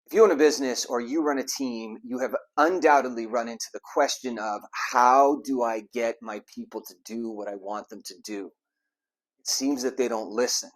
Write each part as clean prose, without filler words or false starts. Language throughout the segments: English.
If you own a business or you run a team, you have undoubtedly run into the question of how do I get my people to do what I want them to do? It seems that they don't listen.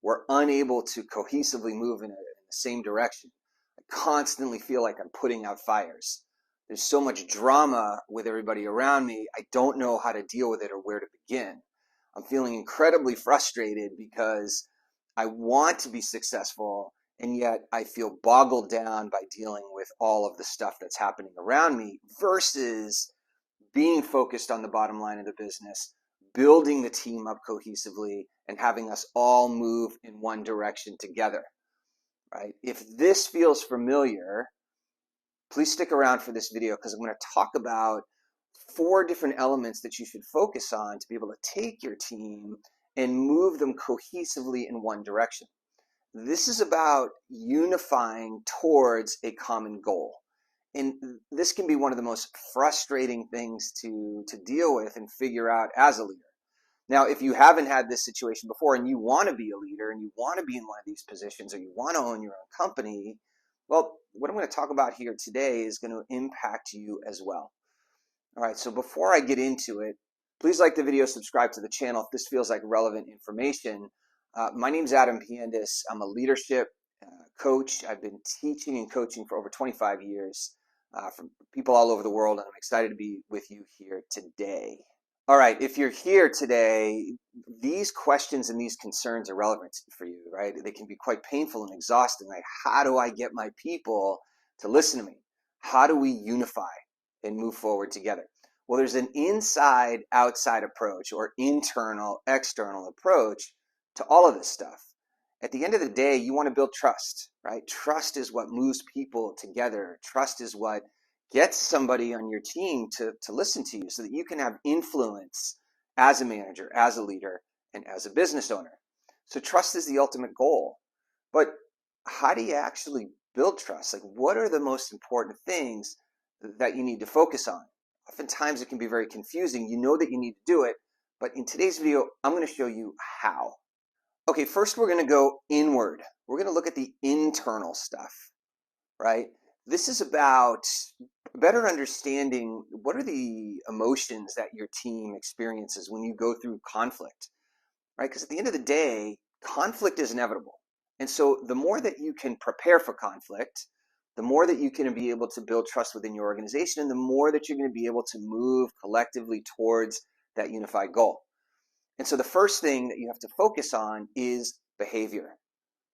We're unable to cohesively move in the same direction. I constantly feel like I'm putting out fires. There's so much drama with everybody around me. I don't know how to deal with it or where to begin. I'm feeling incredibly frustrated because I want to be successful, and yet I feel boggled down by dealing with all of the stuff that's happening around me versus being focused on the bottom line of the business, building the team up cohesively, and having us all move in one direction together, right? If this feels familiar, please stick around for this video because I'm going to talk about 4 different elements that you should focus on to be able to take your team and move them cohesively in one direction. This is about unifying towards a common goal. And this can be one of the most frustrating things to deal with and figure out as a leader. Now, if you haven't had this situation before and you want to be a leader and you want to be in one of these positions or you want to own your own company, well, what I'm going to talk about here today is going to impact you as well. All right, so before I get into it, please like the video, subscribe to the channel if this feels like relevant information. My name is Adam Piandis. I'm a leadership coach. I've been teaching and coaching for over 25 years from people all over the world, and I'm excited to be with you here today. All right, if you're here today, these questions and these concerns are relevant for you, right? They can be quite painful and exhausting. Like, how do I get my people to listen to me? How do we unify and move forward together? Well, there's an inside-outside approach or internal-external approach to all of this stuff. At the end of the day, you want to build trust, right? Trust is what moves people together. Trust is what gets somebody on your team to listen to you so that you can have influence as a manager, as a leader, and as a business owner. So trust is the ultimate goal. But how do you actually build trust? Like, what are the most important things that you need to focus on? Oftentimes it can be very confusing. You know that you need to do it, but in today's video, I'm going to show you how. Okay, first we're going to go inward. We're going to look at the internal stuff, right? This is about better understanding what are the emotions that your team experiences when you go through conflict, right? Because at the end of the day, conflict is inevitable. And so the more that you can prepare for conflict, the more that you can be able to build trust within your organization, and the more that you're going to be able to move collectively towards that unified goal. And so the first thing that you have to focus on is behavior,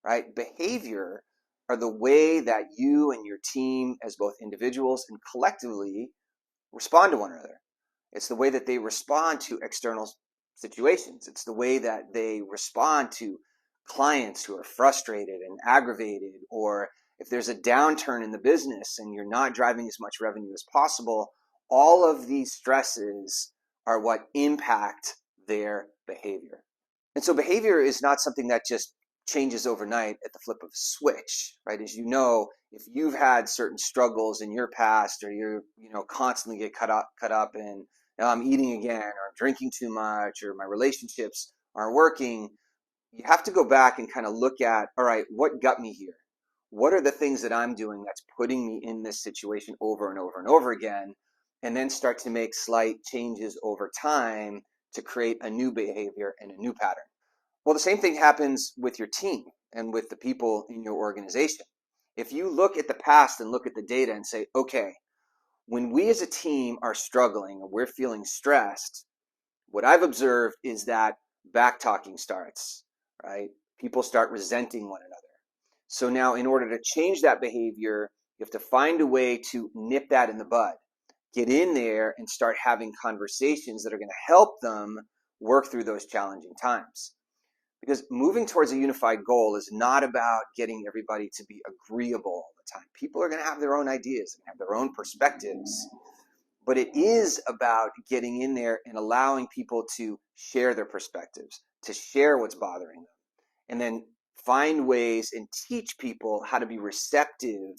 right? Behavior are the way that you and your team as both individuals and collectively respond to one another. It's the way that they respond to external situations. It's the way that they respond to clients who are frustrated and aggravated, or if there's a downturn in the business and you're not driving as much revenue as possible. All of these stresses are what impact their behavior. And so behavior is not something that just changes overnight at the flip of a switch, right? As you know, if you've had certain struggles in your past, or you're, constantly get cut up in, I'm eating again, or I'm drinking too much, or my relationships aren't working, you have to go back and kind of look at, all right, what got me here? What are the things that I'm doing that's putting me in this situation over and over and over again? And then start to make slight changes over time to create a new behavior and a new pattern. Well, the same thing happens with your team and with the people in your organization. If you look at the past and look at the data and say, okay, when we as a team are struggling or we're feeling stressed, what I've observed is that back talking starts, right? People start resenting one another. So now in order to change that behavior, you have to find a way to nip that in the bud. Get in there and start having conversations that are going to help them work through those challenging times. Because moving towards a unified goal is not about getting everybody to be agreeable all the time. People are going to have their own ideas and have their own perspectives. But it is about getting in there and allowing people to share their perspectives, to share what's bothering them, and then find ways and teach people how to be receptive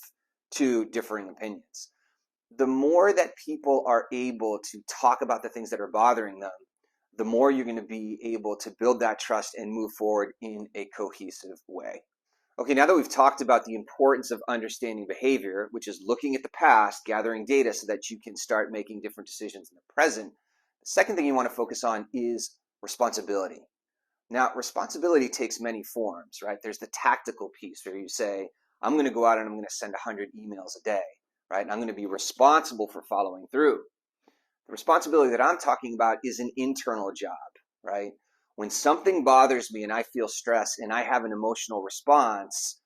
to differing opinions. The more that people are able to talk about the things that are bothering them, the more you're going to be able to build that trust and move forward in a cohesive way. Okay, now that we've talked about the importance of understanding behavior, which is looking at the past, gathering data so that you can start making different decisions in the present, the second thing you want to focus on is responsibility. Now, responsibility takes many forms, right? There's the tactical piece where you say, I'm going to go out and I'm going to send 100 emails a day, right? And I'm going to be responsible for following through. The responsibility that I'm talking about is an internal job, right? When something bothers me and I feel stress and I have an emotional response,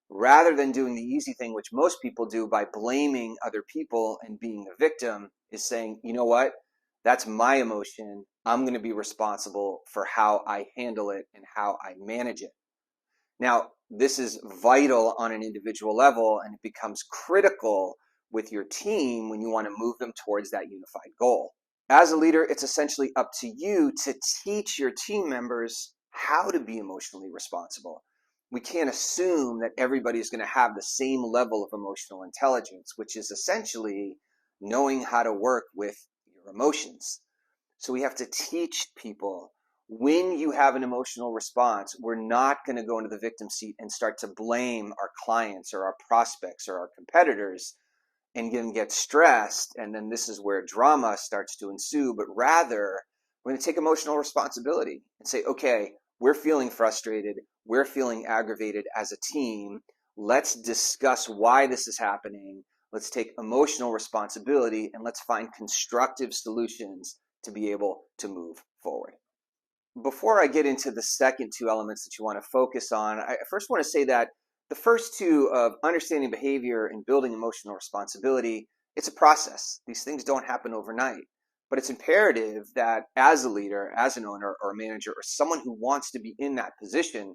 rather than doing the easy thing, which most people do by blaming other people and being a victim, is saying, you know what? That's my emotion. I'm going to be responsible for how I handle it and how I manage it. Now, this is vital on an individual level, and it becomes critical with your team when you want to move them towards that unified goal. As a leader, it's essentially up to you to teach your team members how to be emotionally responsible. We can't assume that everybody is going to have the same level of emotional intelligence, which is essentially knowing how to work with your emotions. So we have to teach people, when you have an emotional response, we're not going to go into the victim seat and start to blame our clients or our prospects or our competitors and get stressed, and then this is where drama starts to ensue. But rather, we're going to take emotional responsibility and say, okay, we're feeling frustrated, we're feeling aggravated as a team. Let's discuss why this is happening. Let's take emotional responsibility and let's find constructive solutions to be able to move forward. Before I get into the second two elements that you want to focus on, I first want to say that the first two, of understanding behavior and building emotional responsibility, it's a process. These things don't happen overnight. But it's imperative that as a leader, as an owner or a manager, or someone who wants to be in that position,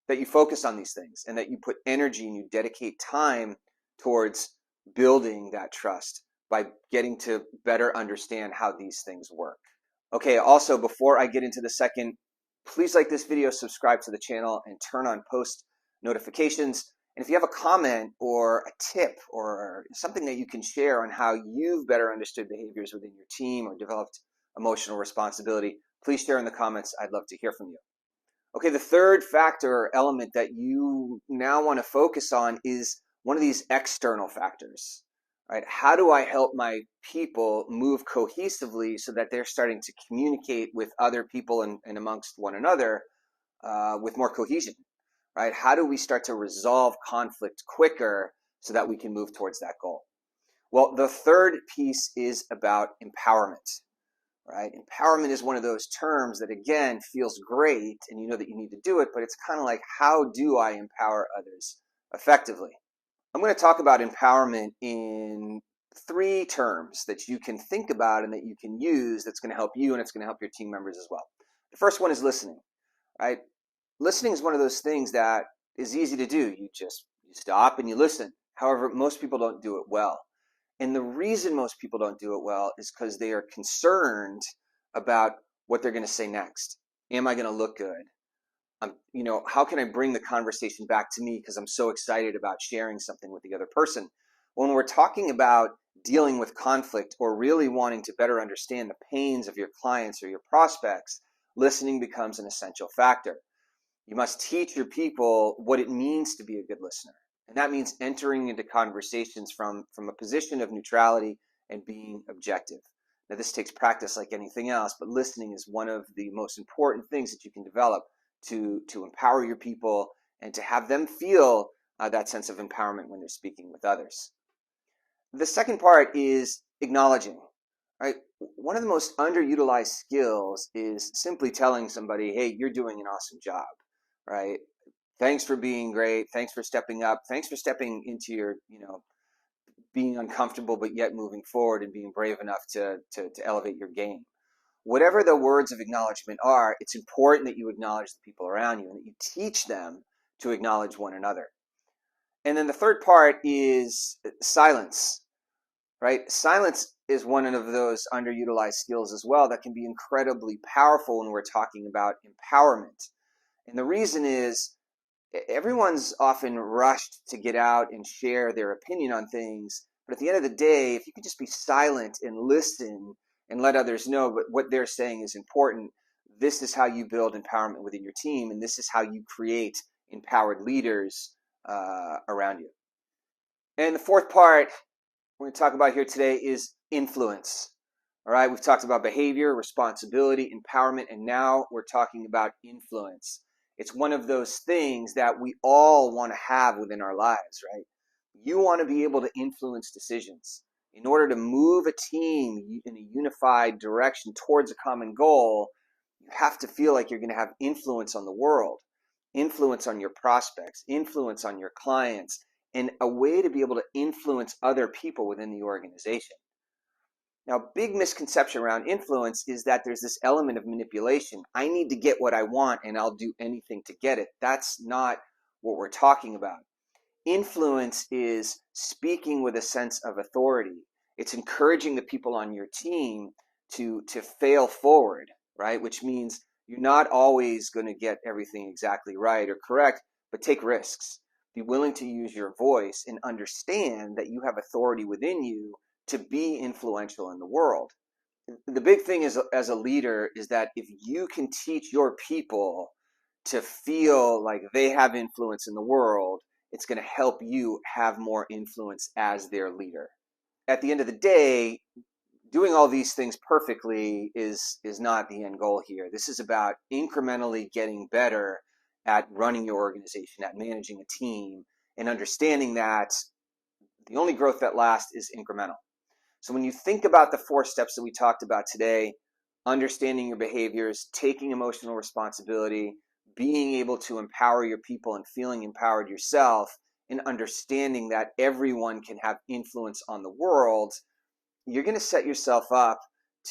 that you focus on these things and that you put energy and you dedicate time towards building that trust by getting to better understand how these things work. Okay, also, before I get into the second, please like this video, subscribe to the channel, and turn on post notifications. And if you have a comment or a tip or something that you can share on how you've better understood behaviors within your team or developed emotional responsibility, please share in the comments. I'd love to hear from you. Okay, the third factor or element that you now want to focus on is one of these external factors, right? How do I help my people move cohesively so that they're starting to communicate with other people and amongst one another with more cohesion, right? How do we start to resolve conflict quicker so that we can move towards that goal? Well, the third piece is about empowerment. Right? Empowerment is one of those terms that, again, feels great and you know that you need to do it, but it's kind of like, how do I empower others effectively? I'm going to talk about empowerment in three terms that you can think about and that you can use that's going to help you and it's going to help your team members as well. The first one is listening, right? Listening is one of those things that is easy to do. You stop and you listen. However, most people don't do it well. And the reason most people don't do it well is because they are concerned about what they're going to say next. Am I going to look good? How can I bring the conversation back to me because I'm so excited about sharing something with the other person? When we're talking about dealing with conflict or really wanting to better understand the pains of your clients or your prospects, listening becomes an essential factor. You must teach your people what it means to be a good listener. And that means entering into conversations from a position of neutrality and being objective. Now, this takes practice like anything else, but listening is one of the most important things that you can develop to empower your people and to have them feel that sense of empowerment when they're speaking with others. The second part is acknowledging. Right? One of the most underutilized skills is simply telling somebody, hey, you're doing an awesome job, right? Thanks for being great. Thanks for stepping up. Thanks for stepping into your, being uncomfortable, but yet moving forward and being brave enough to elevate your game. Whatever the words of acknowledgement are, it's important that you acknowledge the people around you and that you teach them to acknowledge one another. And then the third part is silence, right? Silence is one of those underutilized skills as well that can be incredibly powerful when we're talking about empowerment. And the reason is, everyone's often rushed to get out and share their opinion on things. But at the end of the day, if you can just be silent and listen and let others know what they're saying is important, this is how you build empowerment within your team. And this is how you create empowered leaders around you. And the fourth part we're going to talk about here today is influence. All right, we've talked about behavior, responsibility, empowerment, and now we're talking about influence. It's one of those things that we all want to have within our lives, right? You want to be able to influence decisions. In order to move a team in a unified direction towards a common goal, you have to feel like you're going to have influence on the world, influence on your prospects, influence on your clients, and a way to be able to influence other people within the organization. Now, big misconception around influence is that there's this element of manipulation. I need to get what I want and I'll do anything to get it. That's not what we're talking about. Influence is speaking with a sense of authority. It's encouraging the people on your team to fail forward, right? Which means you're not always going to get everything exactly right or correct, but take risks. Be willing to use your voice and understand that you have authority within you to be influential in the world. The big thing is, as a leader, is that if you can teach your people to feel like they have influence in the world, it's going to help you have more influence as their leader. At the end of the day, doing all these things perfectly is not the end goal here. This is about incrementally getting better at running your organization, at managing a team, and understanding that the only growth that lasts is incremental. So when you think about the 4 steps that we talked about today, understanding your behaviors, taking emotional responsibility, being able to empower your people and feeling empowered yourself, and understanding that everyone can have influence on the world, you're going to set yourself up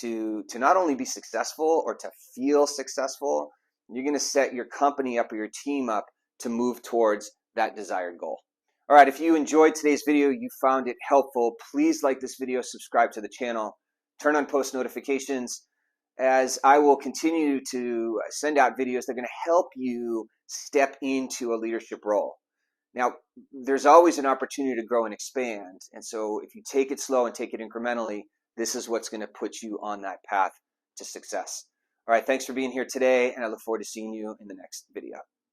to not only be successful or to feel successful, you're going to set your company up or your team up to move towards that desired goal. All right, if you enjoyed today's video, you found it helpful, please like this video, subscribe to the channel, turn on post notifications, as I will continue to send out videos that are going to help you step into a leadership role. Now, there's always an opportunity to grow and expand, and so if you take it slow and take it incrementally, this is what's going to put you on that path to success. All right, thanks for being here today, and I look forward to seeing you in the next video.